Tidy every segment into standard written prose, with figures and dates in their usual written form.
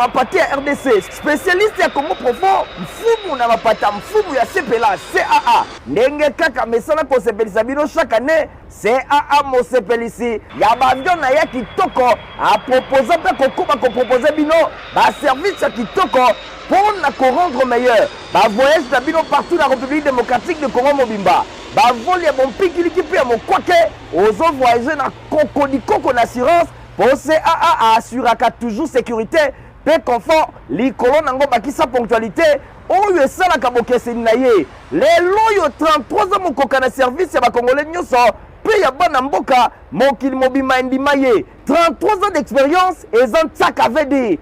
mapata ya RDC, spécialiste ya Congo profond, mfumu na mapata, mfumu ya sepela CAA. Ndenge kaka mesala kosepelisa bino chaque année, CAA mosepelisi ya bavion na ya kitoko a proposer pe kokuba ko proposer bino ba service ya kitoko pour na rendre meilleur. Ba voyage na bino partout na République démocratique de Congo mobimba. Ba vol ya bon pikiliki pe ya mokwake ozo voyager na Koko na assurance pour CAA assuraka toujours sécurité pe confort likolo nango bakisa ponctualité oyo esalaka bokeseni na ye. Lelo yo 33 ans mokoka na service ya bakongolais nyonso pe ya bana mboka mokili mobima endima ye 33 ans d'expérience ezan tsaka vedi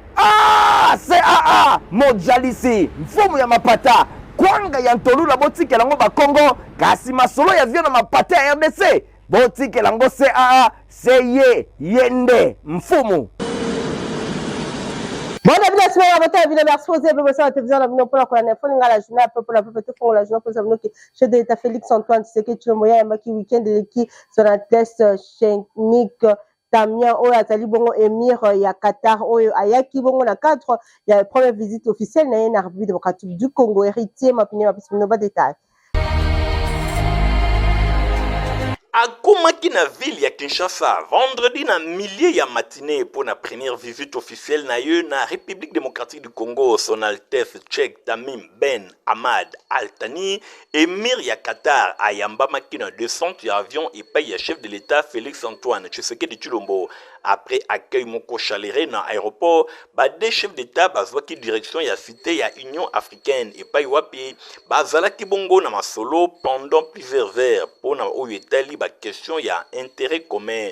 CAA mojalisi mfumu ya mapata kwanga ya ntolula botikela ngo bakongo kasi masolo ya vio na mapata ya RDC botikela ngo CAA seye yende mfumu. Bon, merci pour la merci pour la télévision, la pour la journée, pour la journée, pour chef de l'État Félix Antoine, c'est que tu le moyen, qui week-end de l'équipe sur la test chimique. Damien Oyo Atali Bongo Emir ya Qatar Oyo Ayaki Bongo na 4 il y a la première visite officielle na une République démocratique du Congo héritier ma opinion ma pas détail. Akomaki na ville ya Kinshasa vendredi na milliers ya matinée pour la première visite officielle na yo na République démocratique du Congo son Altesse Cheikh Tamim Ben Hamad Al Thani émir ya Qatar ayamba makina descente ya avion et paye ya chef de l'État Félix Antoine Tshisekedi Tshilombo. Après accueil moko chaleureux dans l'aéroport, des chefs d'État bazwaki direction ya cité ya Union africaine et pas wapi bazalaki bongo na masolo pendant plusieurs heures pour na oyo etali ba question ya intérêt commun.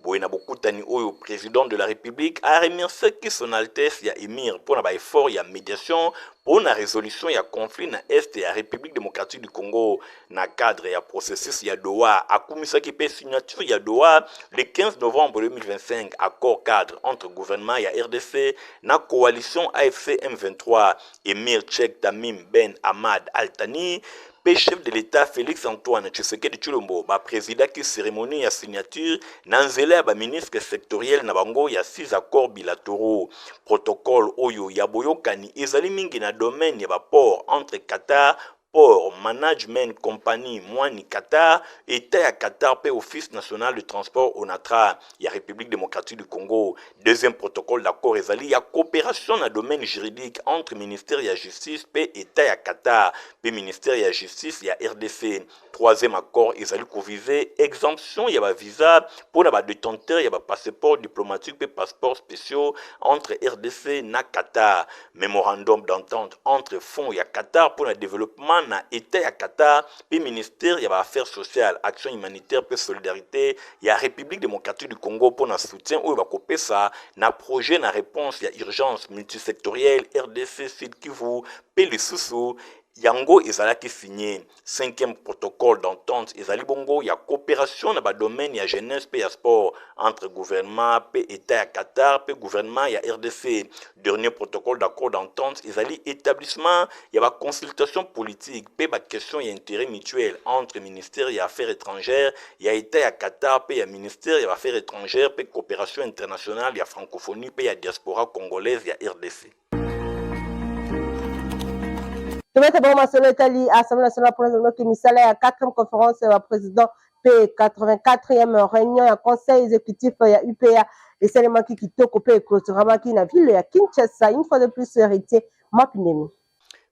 Boyena bokutani oyo président de la République a remercié son Altesse ya émir pour na ba effort ya médiation pour la résolution ya conflit na est ya République démocratique du Congo na cadre ya processus ya Doha akumisaki pe signature ya Doha le 15 novembre 2025 accord cadre entre gouvernement ya RDC na coalition AFC M23 émir Cheikh Tamim Ben Hamad Al Thani pe chef de l'État Félix Antoine Tshisekedi Tshilombo ba président qui cérémonie ya signature na nzela ya ba ministre sectoriel na bango ya 6 accords bilatéraux protocole oyo ya boyokani ezali mingi na domaine ya ba port entre Qatar Port Management Company Mwani Qatar, État ya Qatar pe Office National de Transport ONATRA, ya République démocratique du Congo. Deuxième protocole d'accord ezali ya coopération na domaine juridique entre ministère ya justice pe État ya Qatar pe ministère ya justice ya RDC. Troisième accord ezali ko viser exemption ya ba visa pour na ba détenteur ya ba passeport diplomatique pe passeport spéciaux entre RDC na Qatar. Mémorandum d'entente entre fonds ya Qatar pour le développement na État ya Qatar puis ministère ya affaires sociales, action humanitaire puis solidarité ya République démocratique du Congo pour na soutien ou ba kopesa na projet na réponse ya urgence multisectorielle RDC Sud Kivu puis les sous yango ezalaki signé. Cinquième protocole d'entente ezali bongo ya coopération na ba domaine ya jeunesse pe ya sport entre gouvernement pe État ya Qatar pe gouvernement ya RDC. Dernier protocole d'accord d'entente ezali établissement ya ba consultation politique pe ba question ya intérêt mutuel entre ministère ya affaires étrangères ya État ya Qatar pe ya ministère ya affaires étrangères pe coopération internationale ya francophonie pe ya diaspora congolaise ya RDC. Demain, Assemblée nationale pour la 4e conférence président P84e réunion ya conseil exécutif ya UPA et seulement qui kitoko pe clôturama qui na ville ya Kinshasa une fois de plus héritier Mapinemi.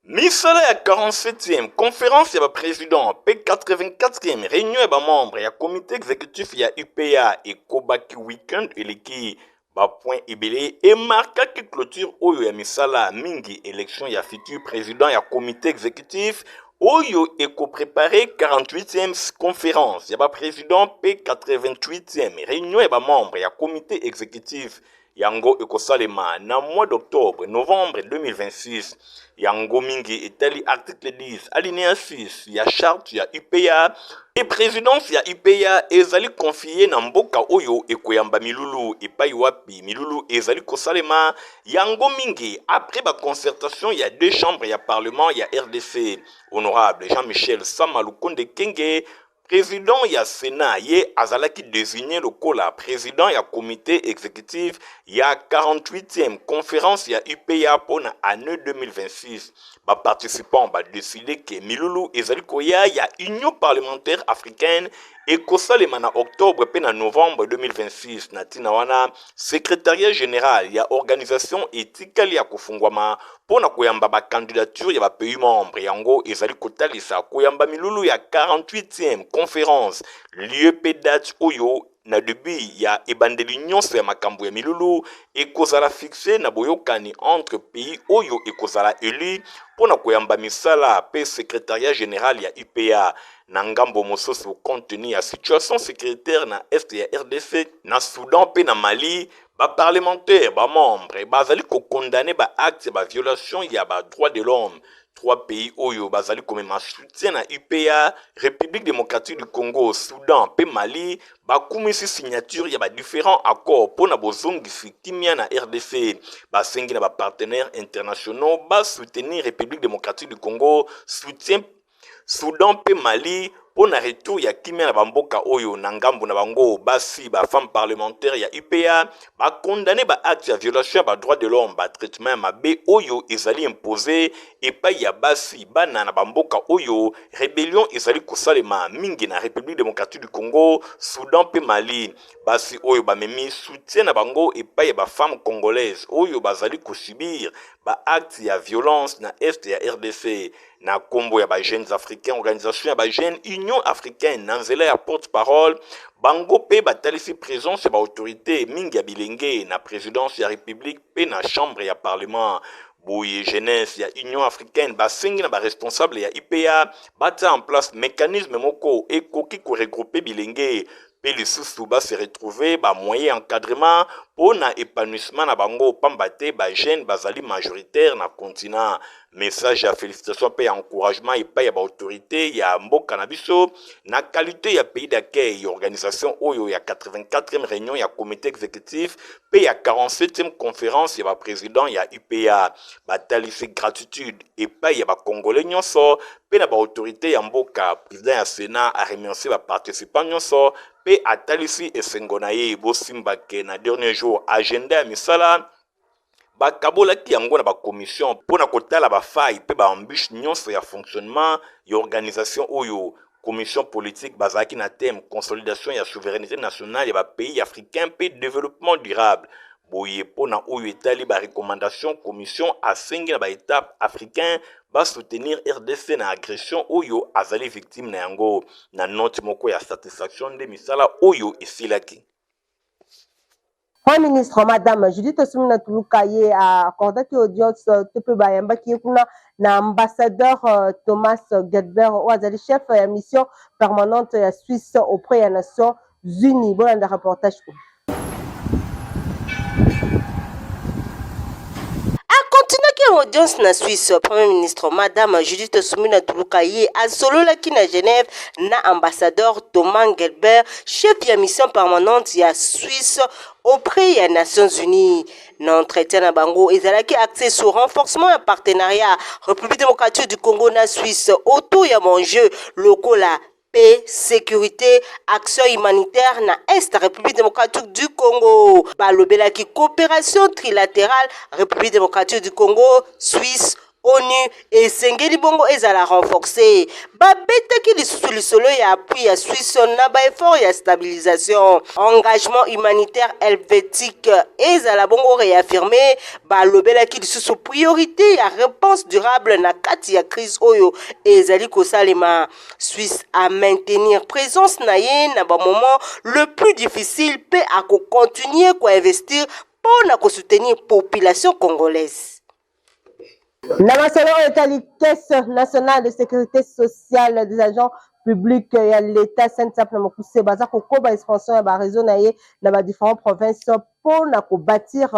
Misala ya 47e conférence ya président P84e réunion ya membre ya comité exécutif ya UPA et Kobaki weekend eleki ba point ebele et marqué que clôture oyo ya misala mingi élection ya futur président ya comité exécutif oyo eko préparé 48e conférence ya ba président P88e réunion ya ba membre ya comité exécutif yango ekosalema na mois d'octobre novembre 2026 yango mingi etali article 10 alinéa 6 ya charte ya UPA et présidence ya UPA ezali confié na mboka oyo ekoyamba milulu epai wapi milulu ezali kosalema yango mingi après ba concertation ya deux chambres ya parlement ya RDC honorable Jean-Michel Samalukonde Kenge Président ya Sénat ye azalaki désigné lokola président ya comité exécutif ya 48e conférence ya UPA pona année 2026. Ba participants ba décidé que milulu ezali koya ya Union parlementaire africaine ekosalema na octobre pe na novembre 2026 na tina wana secrétariat général ya organisation etikali ya kufungwama pona koyamba ba candidature ya ba pays membres yango ezali kotalisa koyamba milulu ya 48e conférence lieu pe date oyo na début ya ebandeli nyonso ya makambo ya milulu ekozala fixe na boyokani entre pays oyo ekozala élu pona koyamba misala pe secrétariat général ya UPA na ngambo mosusu contenu ya situation sécuritaire na est ya RDC na Soudan pe na Mali ba parlementaire ba membre bazali ko condamner ba acte ba violation ya ba droits de l'homme. Trois pays oyo bazali komema soutien na UPA, République démocratique du Congo, Soudan pe Mali bakumisi signature ya ba différents accords pona bozongisi kimia na RDC. Basengi na ba partenaires internationaux ba soutenir République démocratique du Congo, soutien Soudan pe Mali pona retour ya kimia na bamboka oyo na ngambo na bango basi ba femme parlementaire ya UPA ba condamné ba acte ya violation ba droit de l'homme ba traitement mabe oyo ezali imposé epai ya basi bana na bamboka oyo rébellion ezali kosalema mingi na République démocratique du Congo, Soudan pe Mali. Basi oyo ba memi soutien na bango epai ya ba femme congolaise oyo bazali kosubir ba acte ya violence na est ya RDC. Na kombo ya ba jeunes africains, organisation ya ba jeunes Union africaine nanzela ya porte-parole bango pe batalisi présence ya ba autorité mingi ya bilenge na présidence ya république pe na chambre ya parlement. Boye jeunesse ya Union africaine basengi na ba responsable ya IPA bata en place mécanisme moko ekoki ko regrouper bilenge pe lisusu ba se retrouver ba moyen encadrement pour na épanouissement na bango pambate ba jeune bazali majoritaire na continent. Message ya félicitations pe encouragement et pa ya ba autorité ya mboka na biso na qualité ya pays d'accueil organisation oyo ya 84e réunion ya comité exécutif pe ya 47e conférence ya ba président ya UPA batalisi gratitude et pa ya ba congolais nyonso pe na ba autorité ya mboka. Président ya Sénat a remercié ba participants nyonso pe atalisi esengo na ye bosimbake na dernier jour agenda ya misala bakabolaki yango na ba commission pona kotala ba faille pe ba embûche nyonso ya fonctionnement ya organisation oyo. Commission politique bazaki na thème consolidation ya souveraineté nationale ya ba pays africains pe développement durable. Boye pona oyo etali ba recommandation commission asengi na ba étape africain ba soutenir RDC na agression oyo azali victime na yango na note moko ya satisfaction de misala oyo esilaki. Premier ministre Madame Judith Suminwa Tuluka ye a accordé audience tepe bayamba ki kuna na ambassadeur Thomas Gedber Ouazali chef ya mission permanente ya Suisse auprès des Nations Unies. Bon un reportage. Audience na Suisse, Premier ministre Madame Judith Suminwa Tuluka ye a solo la ki na Genève na ambassadeur Thomas Gelbert, chef de mission permanente ya Suisse auprès des Nations Unies. Dans entretien na bango ezalaki axé sur renforcement et partenariat République démocratique du Congo na Suisse autour ya enjeu locaux la paix, sécurité, action humanitaire na Est République démocratique du Congo. Balobela ki coopération trilatérale République démocratique du Congo, Suisse, ONU et Sengeli Bongo ezala renforcé. Babetaki lisusu lisolo ya appui ya Suisse na ba effort ya stabilisation. Engagement humanitaire helvétique ezala bongo réaffirmé. Balobela ki lisusu priorité ya réponse durable na kati ya crise oyo ezali kosalema. Suisse à maintenir présence na ye na ba moment le plus difficile pe à continuer ko investir pour na ko soutenir population congolaise. La caisse nationale de sécurité sociale des agents publics et l'État Saint-Sapna Mokuse Baza Kokoba expansion ya ba réseau na ye na ba différentes provinces pour na ko bâtir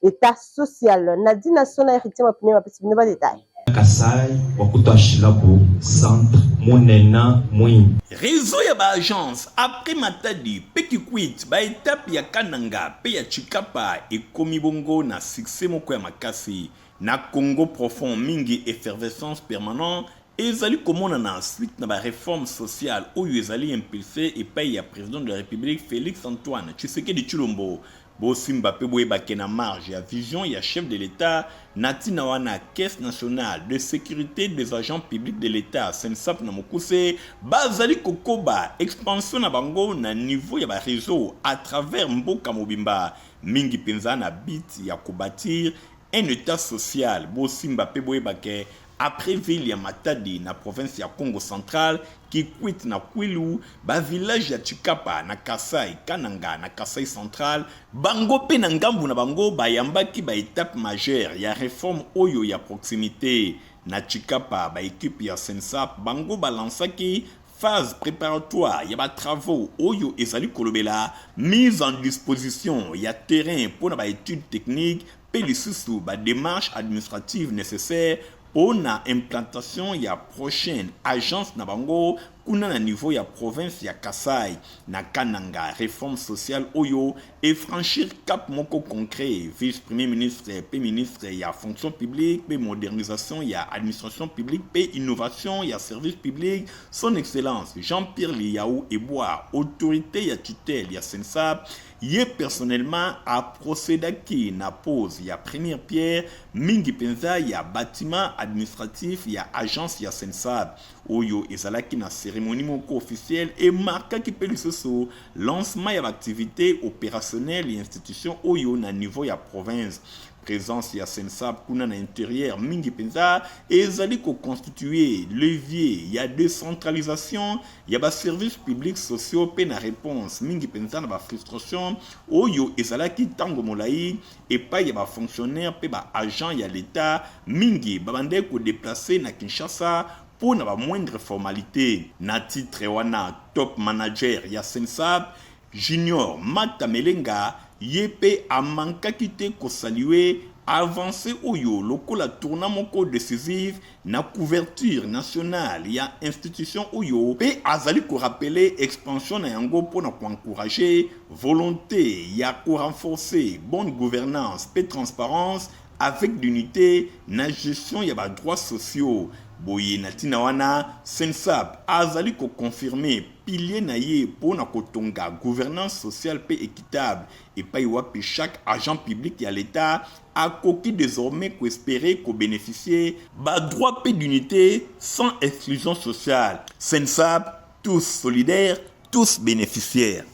état social. Nadine National héritier ma premier ma petit ne pas détail. Kasai wakuta Shilabo centre monena mwi réseau ya ba agence après matadi peki quit ba étape ya Kananga pe ya Chikapa et komi bongo na succès moko ya makasi. Na Congo profond mingi effervescence permanent ezali komona na suite na ba réforme sociale oyo ezali impulsé epai ya président de la République Félix Antoine Tshisekedi Tshilombo. Bosimba pe boyebake na marge ya vision ya chef de l'État natina wana caisse nationale de sécurité des agents publics de l'État SENSAP na mokuse bazali kokoba expansion na bango na niveau ya ba réseau à travers mboka mobimba mingi penza na bit ya kobatir un état social. Bosimba pe boyebake après ville ya Matadi na province ya Congo central qui quitte na Kwilu ba village ya Chikapa na Kasai Kananga na Kasai central bango pe na ngambu na bango bayambaki ba étape majeure ya réforme oyo ya proximité na Chikapa ba équipe ya SENSAP bango balansaki phase préparatoire ya ba travaux oyo ezali kolobela mise en disposition ya terrain pour na ba études techniques pe lisusu ba démarche administrative nécessaire pour la implantation ya prochaine agence na bango kuna na niveau ya province ya Kasai na Kananga réforme sociale oyo et franchir cap moko concret vice-premier ministre pe ministre ya fonction publique pe modernisation ya administration publique pe innovation ya service public son excellence Jean-Pierre Liaou Eboa autorité ya tutelle ya SENSAP yé personnellement a procédé qui na pose ya première pierre mingi penza ya bâtiment administratif ya agence ya SENSAP oyo ezalaki na cérémonie moko officielle et marqua qui peut lisusu lancement ya activité opérationnelle et institution oyo na niveau ya province présence ya SENSAP kuna na intérieur mingi penza ezali ko constituer levier ya décentralisation ya ba services publics sociaux pe na réponse mingi penza na ba frustration oyo ezalaki tango molai et pa ya ba fonctionnaire pe ba agent ya l'état mingi babande ko déplacer na Kinshasa pour na ba moindre formalité na titre wana top manager ya SENSAP Junior Matamelenga yepe amankaki te ko saluer avancé oyo lokola tournant moko décisif na couverture nationale ya institution oyo pe azali ko rappeler expansion na yango pour na encourager volonté ya ko renforcer bonne gouvernance pe transparence avec l'unité na gestion ya ba droits sociaux. Boye natina wana SENSAP azali ko confirmer pilier na ye pour na kotonga gouvernance sociale pe équitable et pa wapi chaque agent public ya l'état a coquille désormais ko espérer ko bénéficier ba droit pe d'unité sans exclusion sociale. SENSAP tous solidaires, tous bénéficiaires.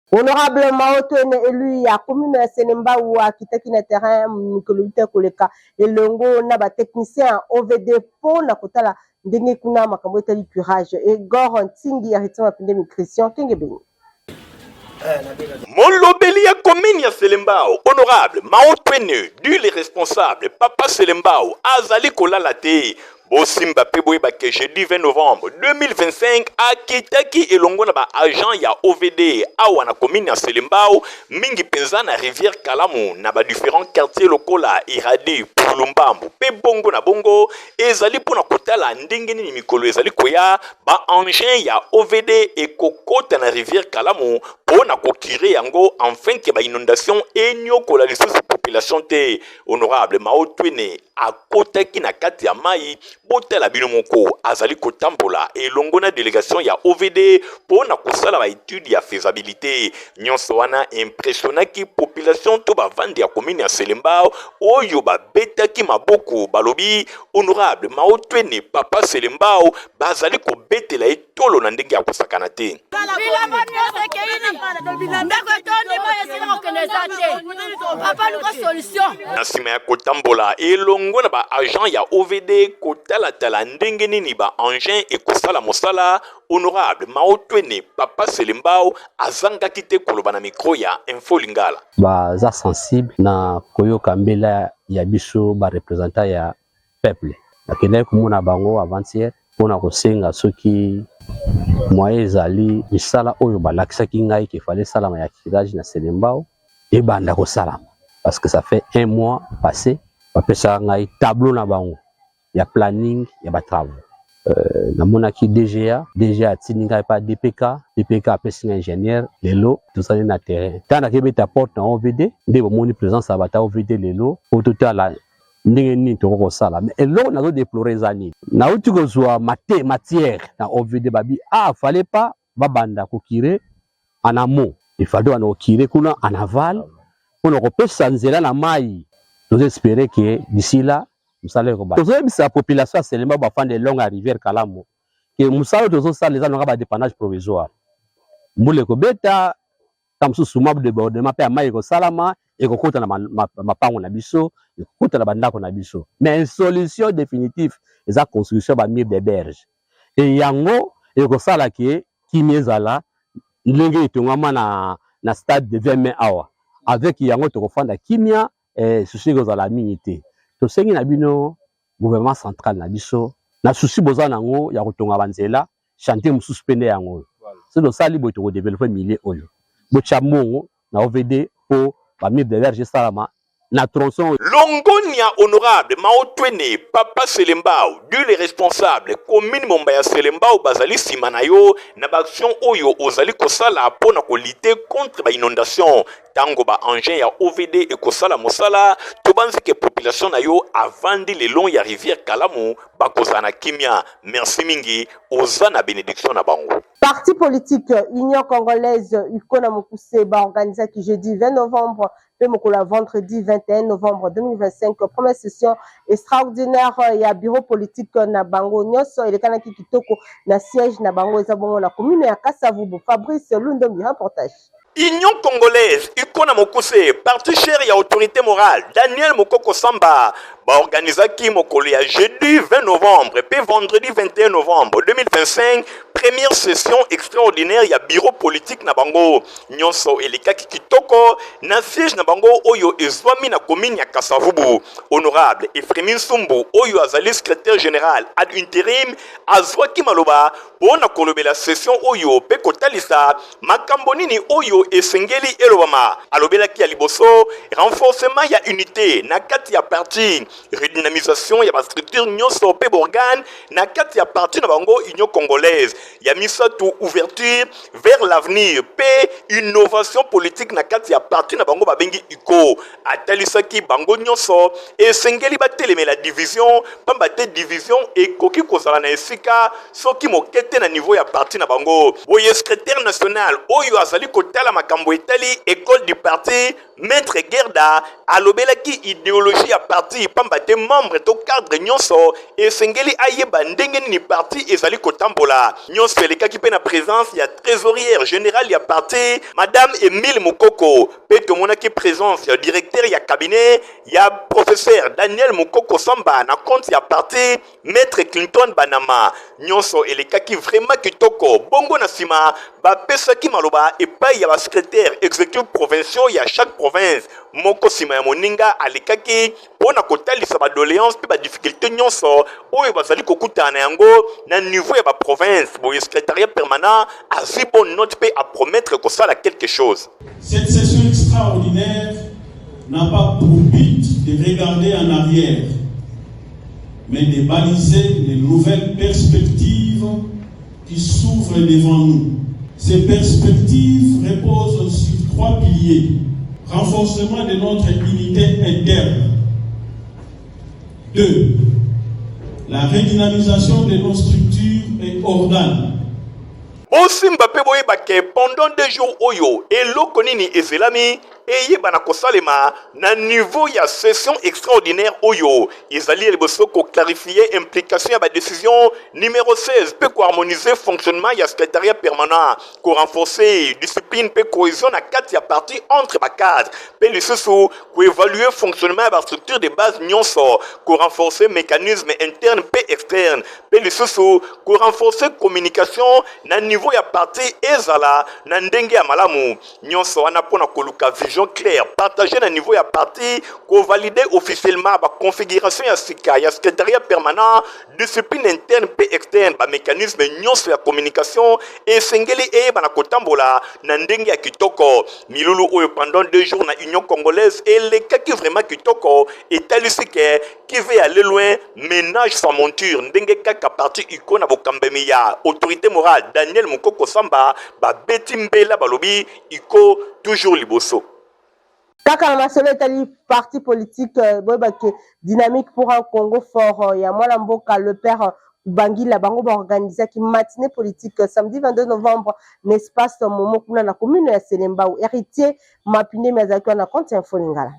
Honorable Maotone élu ya commune ya Selemba ou akitaki na terrain mikolite koleka elongo na ba technicien OVD po na kotala ndenge kuna makambo etali curage et Gor Ntingi aritima pinde Christian Kengebeni. Molobeli ya commune ya Selembao honorable Maotone du les responsables papa Selembao azali kolala te Bosimba pe boyebake jeudi 20 novembre 2025 akitaki elongo na ba agent ya OVD awa na commune ya Selembao mingi penza na rivière Kalamu na ba différents quartiers lokola Iradi Pulumbambu pe bongo na bongo ezali pona kotala ndenge nini mikolo ezali koya ba engin ya OVD ekokota na rivière Kalamu pona kokire yango enfin ke ba inondation enyokola lisusu population te honorable Maotwene akotaki na kati ya mai botela bino moko azali kotambola elongo na délégation ya OVD pona kosala ba étude ya faisabilité nyonso wana impressionnaki population to bavandi ya commune ya Selembao oyo babetaki maboko balobi honorable Maotwene papa Selembao bazali kobetela etolo na ndenge ya kosakana te na nsima ya kotambola elongo na ba agent ya OVD kotalatala ndenge nini ba engin ekosala mosala honorable Maotwene papa Selembao azangaki te koloba na micro ya Info Lingala baza sensible na koyoka mbela ya biso ba representant ya peuple nakende komona bango avant-hier pona kosenga soki moyen ezali misala oyo balakisaki ngai ke fallait salama ya kirage na Selembao et banda ko salama parce que ça fait 1 mois passé bapesa ngai tableau na bango ya planning ya ba travaux namona ki DGA tininga pa DPK apesi ingénieur lelo tozali na terrain tana kebeta porte na OVD nde bomoni présence ya bata OVD lelo au total ndenge nini tokokosala mais eloko nazodeplore eza nini nauti kozwa matière na OVD babi fallait pas babanda kokire en amont il fallait wana kokire kuna en aval mpona kopesa nzela na mai tozespere ke d'ici là mosala ekoba tozoyebisa la population ya Selemba bafanda elongo ya rivière Kalamu ke mosala tozosala eza nanga badépannage provisoire mbula ekobeta ta mosusu mwa débordement mpe ya mai ekosalama ekokota na mapango na biso ekokota na bandako na biso mais une solution définitive eza construction ba mur de berge et yango ekosala ke kimia ezala ndenge etongama na stade de 20 mai awa avec yango tokofanda kimia susi ekozala mingi te tosengi na bino gouvernement central na biso na susi boza nango ya kotonga banzela chantier mosusu pene yango so tosali boye tokodevelope milieu oyo botya mbongo na OVD po bamir de verge esalama na tronçon Longonia honorable Maotwene Papa Selembao du les responsables commune Mombaya Selembao bazali simanayo na baction oyo ozali kosala pona ko lutter contre ba inondation tango ba engin ya OVD et kosala mosala tobanzi ke population na yo avandi le long ya rivière Kalamu bakozana kimia merci mingi ozana bénédiction na bango. Parti politique Union Congolaise Ukona Mokuse organisé qui jeudi 20 novembre le vendredi 21 novembre 2025 première session extraordinaire il y a bureau politique na bango nyonso et le kanaki kitoko na siège na bango ezabongo na commune ya Kasavubu. Fabrice Lundombi reportage. Union Congolaise, Ikona Mokuse, parti cher et autorité morale, Daniel Mokoko Samba, organisaki mokolo ya jeudi 20 novembre, puis vendredi 21 novembre 2025, première session extraordinaire ya bureau politique na bango. Nyonso elikaki kitoko, na siège na bango oyo ezwami na commune ya Kasavubu. Honorable Efremine Sumbu, oyo azali secrétaire général ad intérim, azwaki maloba, pona kolobela session oyo pe kotalisa, makambo nini oyo esengeli elobama. Alobelaki ya liboso, renforcement ya unité na kati ya parti, redynamisation ya ba structure nyonso pe borgane na kati ya parti na bango Union Congolaise. Ya misatu ouverture vers l'avenir pe innovation politique na kati ya parti na bango babengi iko. Atalisaki bango nyonso esengeli batelemela division, pamba te division ekoki kozala na esika soki mokete na niveau ya parti na bango. Oye secrétaire national oyo azali kotala makambo etali école du parti Maître Gerda alobelaki idéologie ya parti pamba te membre to cadre nyonso esengeli ayeba ndenge ni parti ezali kotambola. Nyonso elekaki pe na présence ya trésorière générale ya parti Madame Emile Mukoko pe tomonaki présence ya directeur ya cabinet ya professeur Daniel Mukoko Samba na compte ya parti Maître Clinton Banama. Nyonso elekaki vraiment kitoko bongo na sima bapesaki maloba epai ya ba secrétaire exécutif provinciaux ya chaque province moko sima ya moninga alikaki pona kotalisa ba doléance pe ba difficulté nyonso oyo bazali kokutana na yango na niveau ya ba province boye secrétariat permanent azwi bonne note pe à promettre kosala quelque chose. Cette session extraordinaire n'a pas pour but de regarder en arrière mais de baliser les nouvelles perspectives qui s'ouvrent devant nous. Ces perspectives reposent sur 3 piliers. Renforcement de notre unité interne. 2. La redynamisation de nos structures et organes. Osimba pe boyeba ke pendant 2 jours oyo eloko nini ezelami eyeba na kosalema na niveau ya session extraordinaire oyo ezali liboso ko clarifier implication ya ba décision numéro 16 pe ko harmoniser fonctionnement ya secrétariat permanent ko renforcer discipline pe cohésion na kati ya parti entre ba cadre pe lisusu ko évaluer fonctionnement ya ba structure de base nyonso ko renforcer mécanisme interne pe externe pe lisusu ko renforcer communication na niveau ya parti ezala na ndenge ya malamu nyonso wana pona koluka vision claire partagée na niveau ya parti ko valider officiellement ba configuration ya sika ya secrétariat permanent discipline interne pe externe ba mécanisme nyonso ya communication esengeli eyeba na kotambola na ndenge ya kitoko milulu oyo pendant 2 jours na Union Congolaise elekaki vraiment kitoko etalisi ke qui veut aller loin ménage sa monture ndenge kaka parti iko na bokambemi ya autorité morale Daniel Mukoko Samba ba beti mbela balobi iko toujours liboso. kaka na masolo etali parti politique boyeba ke dynamique pour un Congo fort ya mwana mboka le père Bangila bango ba organiser ki matinée politique samedi 22 novembre n'espace momo kuna na commune ya Selembao héritier Mapine Mezaki na compte info Lingala.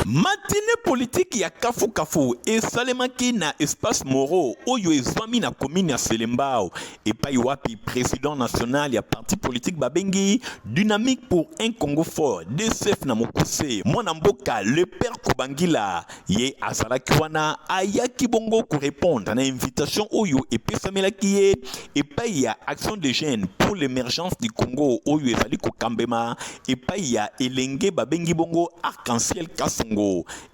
Matinée politique ya kafu kafu esalemaki na espace moro oyo ezwami na commune ya Selembao epai wapi président national ya parti politique babengi dynamique pour un Congo fort DCF na mokuse mwana mboka le père Kubangila ye azalaki wana ayaki bongo ko répondre na invitation oyo epesamelaki ye epai ya action de jeunes pour l'émergence du Congo oyo ezali ko kambema epai ya elenge babengi bongo arc-en-ciel Kasongo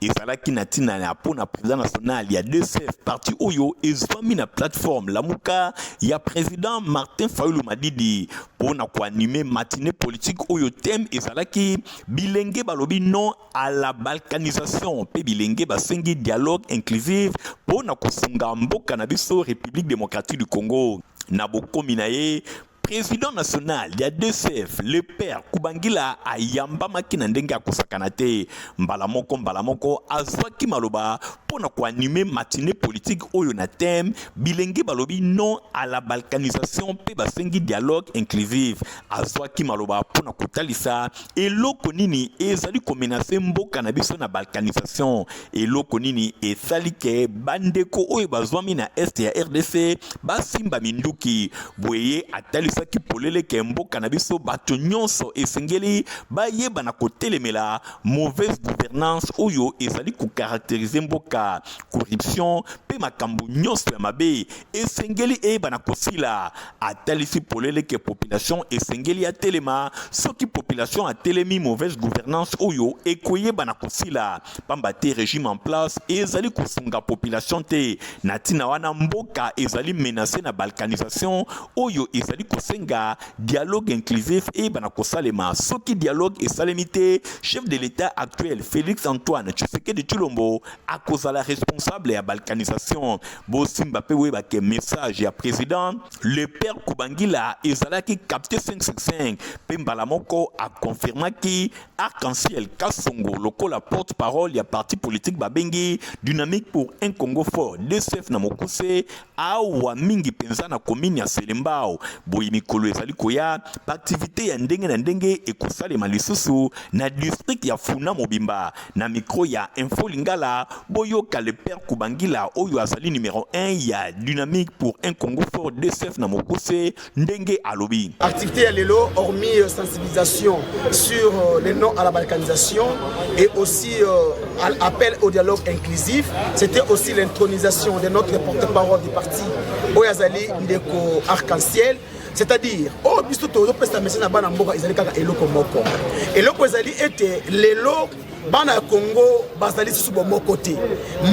ezalaki na tina ya pona président national ya DCF parti oyo ezwami na plateforme lamuka ya président Martin Fayulu Madidi pona ko animer matinée politique oyo thème ezalaki bilenge balobi non à la balkanisation pe bilenge basengi dialogue inclusif pona kosunga mboka na biso République démocratique du Congo na bokomi na ye président national ya DCF le père Kubangila ayamba makina ndenge akosakana te mbala moko azwaki maloba pona ko animer matinée politique oyo na thème bilenge balobi non à la balkanisation pe basengi dialogue inclusif azwaki maloba pona kotalisa eloko nini ezali ko menacer mboka na biso na balkanisation eloko nini esali ke bandeko oyo bazwami na est ya RDC basimba minduki boye atalisa ki polele ke mboka na biso bato nyonso esengeli bayeba na kotelemela mauvaise gouvernance oyo ezali ko caractériser mboka corruption pe makambo nyonso ya mabe esengeli eyeba na kosila atalisi polele ke population esengeli ya telema soki population a telemi mauvaise gouvernance oyo ekoyeba na kosila pamba te régime en place ezali kosunga population te na tina wana mboka ezali menacé na balkanisation oyo ezali kosenga dialogue inclusif et banakosalema soki dialogue esalemi te chef de l'état actuel Félix Antoine Tshisekedi Tshilombo akozala responsable ya balkanisation bosimba pe weba ke message ya président le père Kubangila ezalaki capté 565 pe mbala moko a confirmaki arc-en-ciel Kasongo lokola porte-parole ya parti politique babengi dynamique pour un Congo fort DCF na mokuse awa mingi penza na commune ya Selembao boyi mikolo ezali koya activité ya ndenge na ndenge ekosalema lisusu na district ya Funa Mobimba na micro ya Info Lingala boyoka le père Kubangila oyo azali numéro 1 ya dynamique pour un Congo fort DCF na mokuse ndenge alobi activité ya lelo hormis sensibilisation sur les non à la balkanisation et aussi appel au dialogue inclusif, c'était aussi l'intronisation de notre porte-parole du parti Oyazali Ndeko Arc-en-Ciel, c'est-à-dire oh biso to pesa message na bana mboka ezali kaka eloko moko eloko ezali ete lelo bana Congo bazali sous bon côté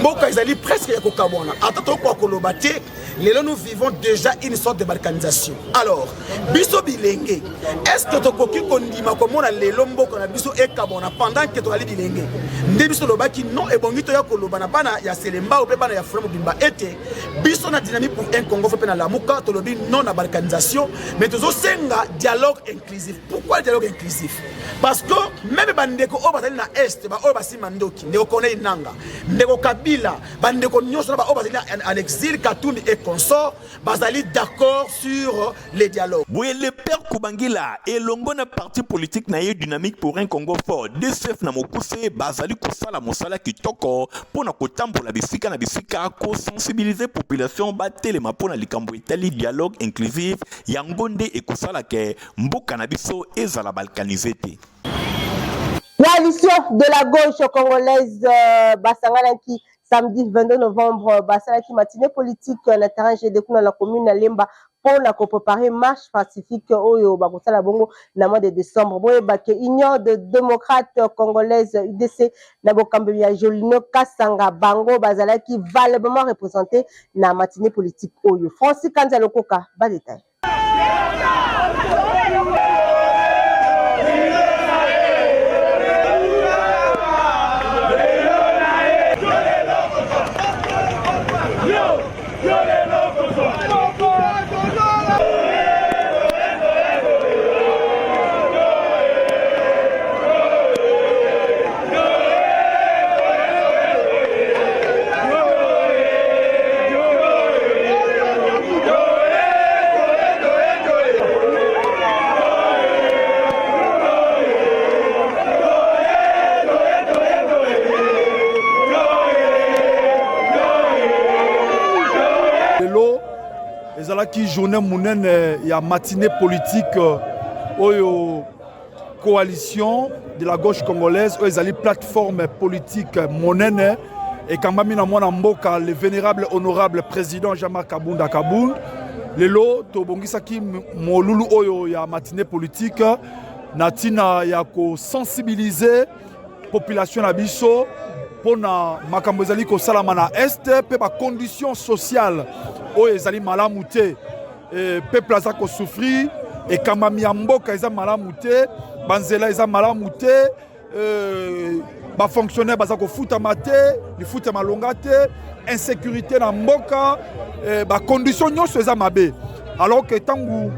mboka ezali presque ya kokabona atato kwa koloba te lelo nous vivons déjà une sorte de balkanisation alors biso bilenge est-ce que tokoki kondima komona lelo mboka na biso ekabona pendant que to ali bilenge nde biso lobaki non ebongi to ya koloba na bana ya Selembao pe bana ya Funa Mobimba ete biso na dynamique pour un Congo pe na lamuka to lobi non na balkanisation mais tozo senga dialogue inclusif. Pourquoi dialogue inclusif? Parce que même bandeko o bazali na est ba o basima ndoki ndeko kone inanga ndeko Kabila bandeko nyonso ba o bazali en exil Katumbi et consort bazali d'accord sur les dialogues. Oui, le père Kubangila et longona parti politique na dynamique pour un Congo fort DCF na mokuse bazali kosala mosala kitoko pona kotambola bisika na bisika ko sensibiliser population batelema pona likambo etali dialogue inclusif yangonde ekosala ke mboka na biso ezala balkanisé te. Coalition de la gauche congolaise Basanganaki samedi 22 novembre Basanganaki matinée politique na terrain GDK dans la commune Lemba pour la préparer marche pacifique oyo bakosala bongo na mois de décembre boye baké union de démocrates congolaises UDC na bokambe ya Jolino Kasanga bango bazalaki valablement représenté na matinée politique oyo Francis Kanza Lokoka ba détail. ezalaki journée monene ya matinée politique oyo coalition de la gauche congolaise oyo ezali plateforme politique monene ekambami na mwana mboka le vénérable honorable président Jean-Marc Kabunda Kabund. Lelo tobongisaki molulu oyo ya matinée politique na tina ya ko sensibiliser population na biso pona makambo ezali ko salama na este pe ba conditions sociales oyo ezali malamu te peuple aza ko souffrir ekambami ya mboka eza malamu te banzela eza malamu te ba fonctionnaire baza ko futama te lifuta malonga te insécurité na mboka ba conditions nyonso eza mabe alors que tangu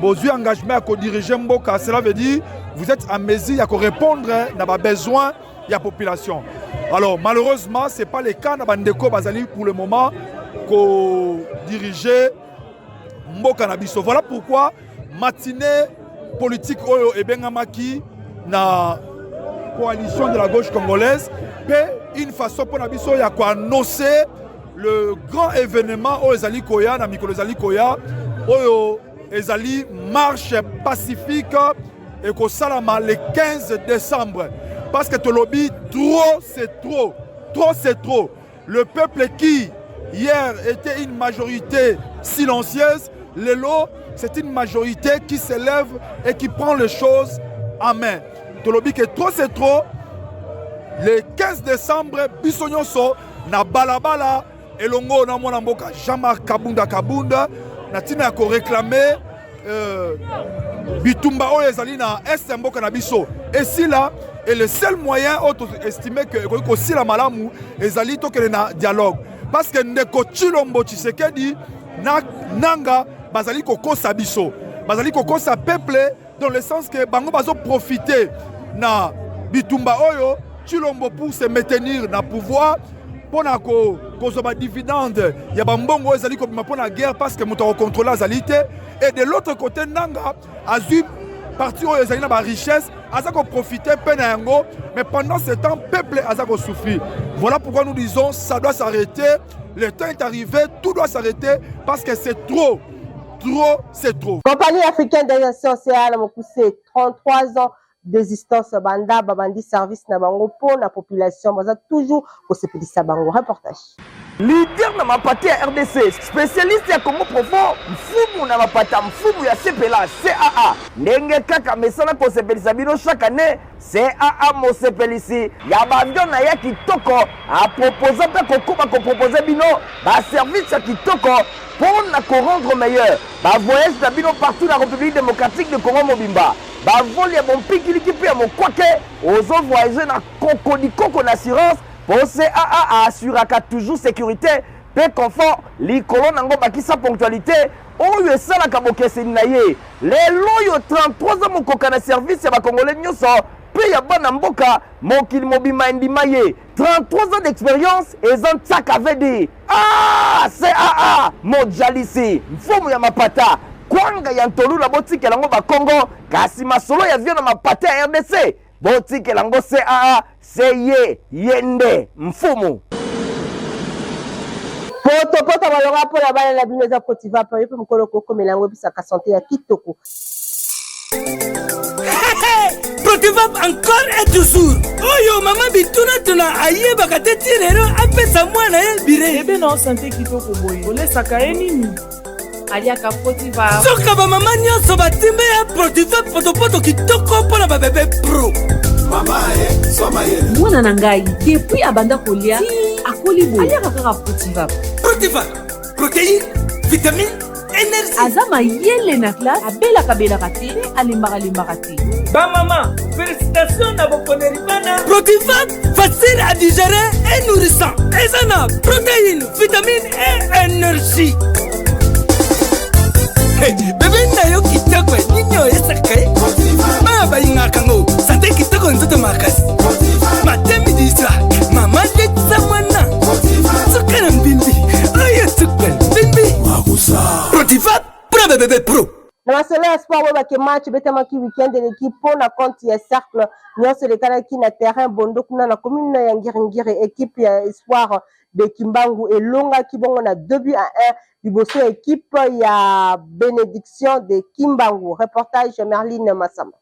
bozui engagement à co-diriger mboka cela veut dire vous êtes en mesure à répondre à ba besoin de la population. Alors malheureusement c'est pas le cas na bandeko bazali pour le moment co-diriger mboka na biso. Voilà pourquoi matinée politique oyo ebengamaki na coalition de la gauche congolaise pe une façon pour na biso ya ko annoncer le grand événement oyo ezali koya na mikolo ezali koya oyo ezali marche pacifique et ko salama le 15 décembre parce que tolobi trop c'est trop, trop c'est trop. Le peuple qui hier était une majorité silencieuse, lelo c'est une majorité qui s'élève et qui prend les choses en main. Tolobi que trop c'est trop. Le 15 décembre bisonyonso na balabala elongo na mwana mboka Jean-Marc Kabunda Kabunda na tina ko réclamer bitumba oyo ezali na est mboka na biso et si là et le seul moyen auto estimer que ko sila malamu ezali tokele na dialogue parce que ndeko Tshilombo Tshisekedi na nanga bazali ko kosa biso bazali ko kosa peuple dans le sens que bango bazo profiter na bitumba oyo Tshilombo pour se maintenir na pouvoir pour na ko zoba dividende ya bambongo ezali ko bima pour na guerre parce que moto contrôler azalité et de l'autre côté nanga azu parti oyo ezali na ba richesse azako profiter pena yango mais pendant ce temps peuple azako souffrir. Voilà pourquoi nous disons ça doit s'arrêter, le temps est arrivé, tout doit s'arrêter parce que c'est trop c'est trop. Compagnie africaine d'aviation CA m'a poussé 33 ans d'existence banda babandi service na bango pour la population baza toujours au sepelisa bango. Reportage. Leader na mapati ya RDC, spécialiste ya Congo profond, mfumu na mapata mfumu ya sepela CAA. Ndenge kaka mesala ko sepelisa bino chaque année, CAA mo sepelisi ya bavion na ya kitoko a proposer pe kokuba ko proposer bino ba service ya kitoko pour na ko rendre meilleur. Ba voyage na bino partout na République démocratique de Congo mobimba. Ba vol ya bon pikiliki pe ya mokwake ozo voyager na Coco d'assurance. Pour CAA assuraka toujours sécurité, pe confort, likolo nango bakisa ponctualité, oyo esala kabokese naye. Lelo yo 33 ans mokoka na service ya ba congolais nyoso, pe ya bana mboka mokili mobima ndimaye. 33 ans d'expérience ezan tsaka vedi. Ah, CAA mojalisi, mfumu ya mapata. Kwanga ya ntolu la botike lango ba Congo, kasi masolo ya vio na mapata ya RDC. Botike lango CAA seye yende mfumu poto balonga po la bana na bino za potiva pa yepe mukolo koko melango bisaka santé ya kitoko. Protivap encore et toujours. Oyo mama bituna tuna aye bakate tirero apesa mwana ye bire. Ebe na santé kitoko boye. Olesaka nini? Aliaka Protiva. Soka ba mama nyonso batimbe ya Protiva poto kitoko pona ba bébé pro. Mama soma ye. Mwana na ngai depuis abanda kolia akoli boye. Aliaka kaka Protiva. Protiva. Protéine, vitamine, énergie. Azama yele na classe abela kate alimbaka te. Ba mama, félicitations na bokoneri bana. Protiva, facile à digérer et nourrissant. Ezana protéines, vitamines et énergie. Bébé na yo kitoko ninyo esakaye baba ingakango santé kitoko nzoto makasi matemi disa mama tetsa mwana sukana mbimbi oyo sukana mbimbi wakusa Protiva pro bébé pro. na masolo ya sport oyo bake match betamaki weekend eleki mpona compte ya cercle nyonso elekalaki na terrain bondo kuna na commune ya ngiringiri équipe ya espoir de Kimbangu elongaki bongo na 2-1 liboso ya équipe ya bénédiction de Kimbangu. Reportage Merline Massamba.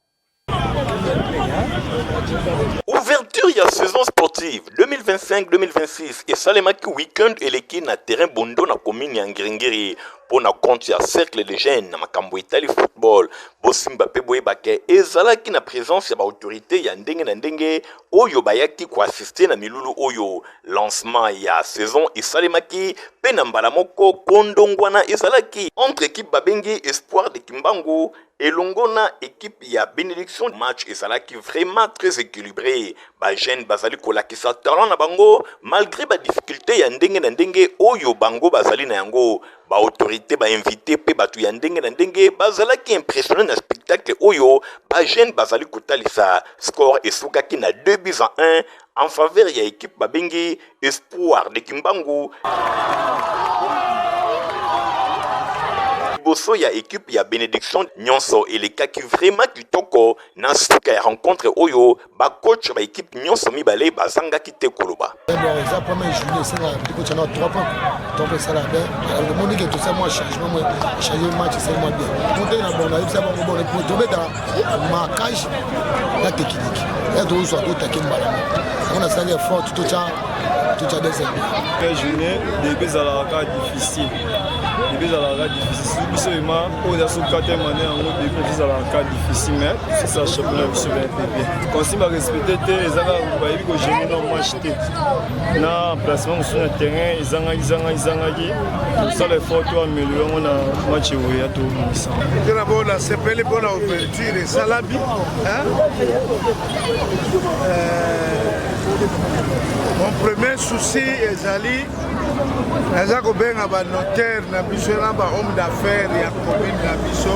Ouverture ya saison sportive 2025-2026 et salemaki weekend eleki na terrain bondo na commune ya Ngiringiri pour na compte ya cercle de jeunes na makambo itali football bosimba pe boyebake ezalaki na présence ya autorité ya ndenge na ndenge oyo bayaki ko assister na milulu oyo lancement ya saison esalemaki pe na mbala moko kondongwana ezalaki entre équipe babengi Espoir de Kimbangu elongona équipe ya bénédiction. Match ezalaki vraiment très équilibré ba jeune bazali kolakisa talent na bango malgré ba difficulté ya ndenge na ndenge oyo bango bazali na yango ba autorité ba invité pe batu ya ndenge na ndenge bazalaki impressionné na spectacle oyo ba jeune bazali kotalisa. Score esukaki na 2-1 en faveur ya équipe babengi Espoir de Kimbangu. Bosso ya équipe ya bénédiction nyonso elekaki vraiment kitoko na suka ya rencontre oyo ba coach ba équipe nyonso mibale bazangaki te koloba. La première journée c'est là du coup tu as 3 points donc ça là bien le monde que tout ça moi changement moi changer match c'est moi bien tout est là bon là ça va bon pour tomber dans ma cage la technique et tout ça tout taquer mal on a ça les fort tout ça des la journée des à difficile des à difficile seulement on a sous 4 années en gros des à difficile mais c'est ça championnat du super PP quand si va respecter les aga va y ko gérer non match na placement sur le terrain ils ça les faut tout améliorer on a match où il y a tout ça d'abord la CPL pour la ouverture et Salabi hein mon premier souci est allé Nazako benga ba notaire na biso na ba homme d'affaires ya commune na biso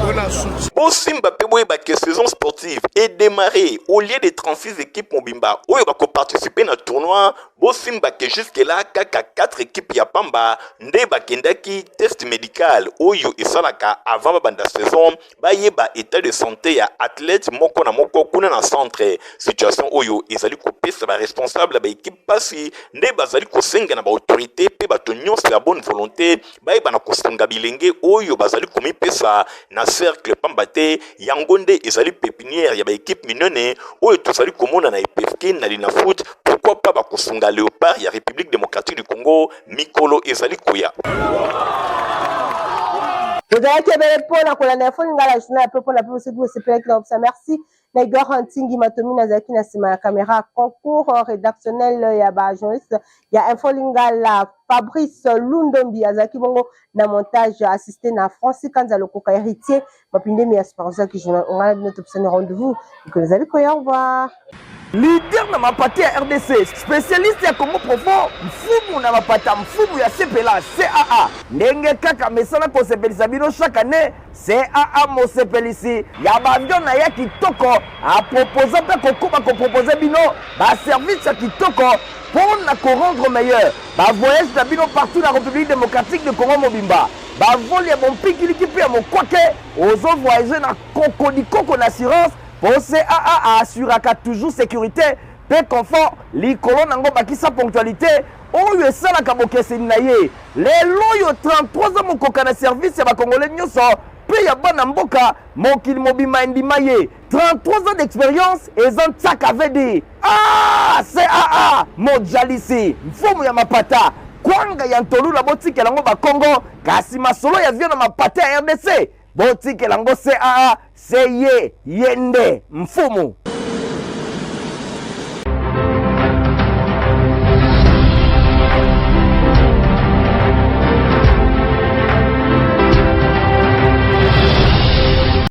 on a soutien. Bosimba pe boye ba que saison sportive est démarrée au lieu de 36 équipes mobimba oyo ba ko participer na tournoi bosimba que jusque là kaka 4 équipes ya pamba nde ba kendaki test médical oyo esalaka avant ba banda saison ba yeba état de santé ya athlète moko na moko kuna na centre situation oyo ezali ko pesa ba responsable ba équipe pasi nde bazali ko senga na ba autorité pe bato nyonso ya bonne volonté bayeba na kosenga bilenge oyo bazali komi pesa na cercle pambate yangonde ezali pépinière ya ba équipe minene oyo tozali komona na EPFK na Linafoot. Pourquoi pas ba kosunga Léopard ya République démocratique du Congo mikolo ezali koya. Merci. Igor Hunting Matomi Nazaki na sima ya caméra concours rédactionnel ya ba journaliste ya Infolingala Fabrice Lundombi azaki bongo na montage assisté na Francis Kanzalo Koka héritier mapinde mi espérance que je on a notre rendez-vous que vous allez au revoir. Leader na mapati ya RDC, spécialiste ya Congo profond, mfumu na mapata mfumu ya CPLA, CAA. Ndenge kaka mesana kosepelisa bino chaque année, CAA mosepelisi. Ya bandio na ya kitoko, a proposer pe kokuba ko proposer bino, ba service ya kitoko pour na ko rendre meilleur. Ba voyage na bino partout na République démocratique de Congo mobimba. Ba vol ya bon pikiliki pe mo kwake, ozo voyager na Koko d'assurance. Pour CAA assuraka toujours sécurité, pe confort, likolo nango bakisa ponctualité, oyo esalaka bokeseni na ye. Lelo yo 33 ans mokoka na service ya bakongolais nyonso, pe ya bana mboka mokili mobima ndima ye. 33 ans d'expérience ezan tsaka vedi. Ah, CAA mojalisi, mfumu ya mapata, kwanga ya ntolu la botike lango bakongo, kasi masolo ya vio na mapata ya RDC. Botike lango CAA, seye yende mfumu.